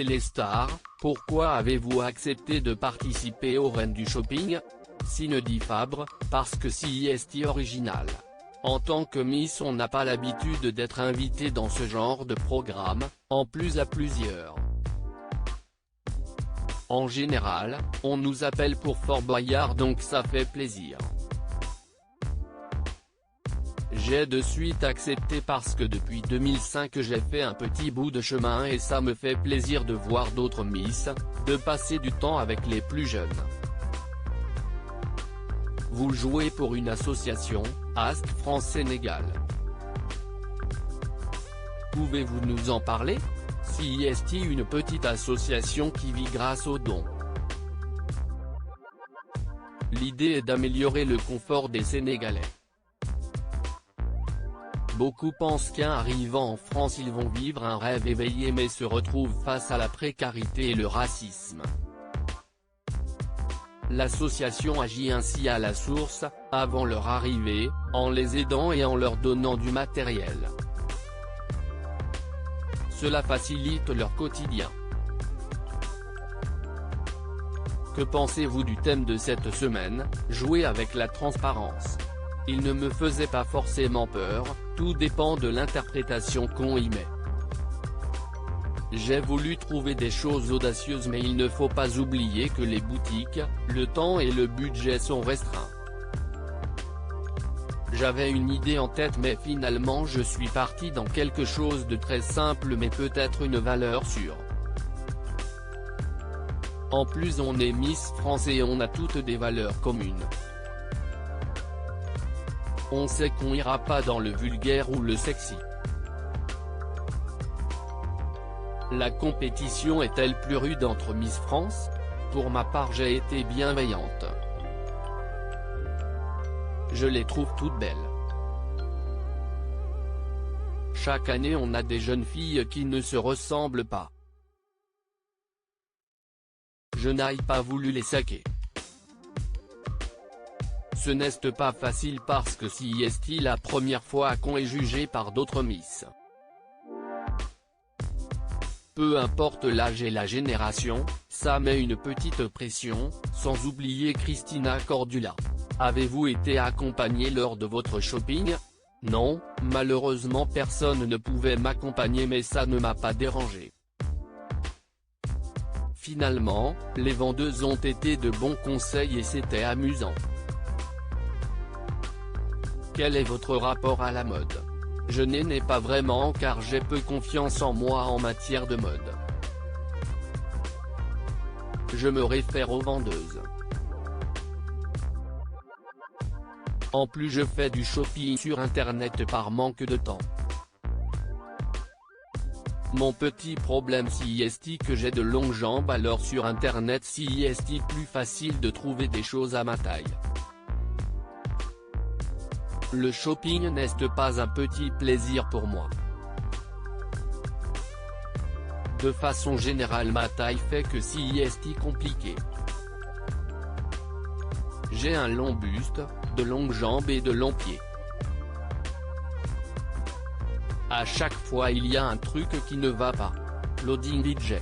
les stars, pourquoi avez-vous accepté de participer aux Reines du Shopping? Cindy Fabre, parce que c'est original. En tant que Miss on n'a pas l'habitude d'être invité dans ce genre de programme, en plus à plusieurs. En général, on nous appelle pour Fort Boyard donc ça fait plaisir. J'ai de suite accepté parce que depuis 2005 j'ai fait un petit bout de chemin et ça me fait plaisir de voir d'autres Miss, de passer du temps avec les plus jeunes. Vous jouez pour une association, Ask France Sénégal. Pouvez-vous nous en parler? C'est une petite association qui vit grâce aux dons. L'idée est d'améliorer le confort des Sénégalais. Beaucoup pensent qu'arrivant en France ils vont vivre un rêve éveillé mais se retrouvent face à la précarité et le racisme. L'association agit ainsi à la source, avant leur arrivée, en les aidant et en leur donnant du matériel. Cela facilite leur quotidien. Que pensez-vous du thème de cette semaine, jouer avec la transparence? Il ne me faisait pas forcément peur, tout dépend de l'interprétation qu'on y met. J'ai voulu trouver des choses audacieuses mais il ne faut pas oublier que les boutiques, le temps et le budget sont restreints. J'avais une idée en tête mais finalement je suis parti dans quelque chose de très simple mais peut-être une valeur sûre. En plus on est Miss France et on a toutes des valeurs communes. On sait qu'on ira pas dans le vulgaire ou le sexy. La compétition est-elle plus rude entre Miss France? Pour ma part j'ai été bienveillante. Je les trouve toutes belles. Chaque année on a des jeunes filles qui ne se ressemblent pas. Je n'ai pas voulu les saquer. Ce n'est pas facile parce que c'est la première fois qu'on est jugé par d'autres Miss. Peu importe l'âge et la génération, ça met une petite pression, sans oublier Christina Cordula. Avez-vous été accompagné lors de votre shopping? Non, malheureusement personne ne pouvait m'accompagner mais ça ne m'a pas dérangé. Finalement, les vendeuses ont été de bons conseils et c'était amusant. Quel est votre rapport à la mode? Je n'ai pas vraiment car j'ai peu confiance en moi en matière de mode. Je me réfère aux vendeuses. En plus je fais du shopping sur internet par manque de temps. Mon petit problème c'est que j'ai de longues jambes alors sur internet c'est plus facile de trouver des choses à ma taille. Le shopping n'est pas un petit plaisir pour moi. De façon générale ma taille fait que c'est compliqué. J'ai un long buste, de longues jambes et de longs pieds. À chaque fois il y a un truc qui ne va pas. Loading DJ.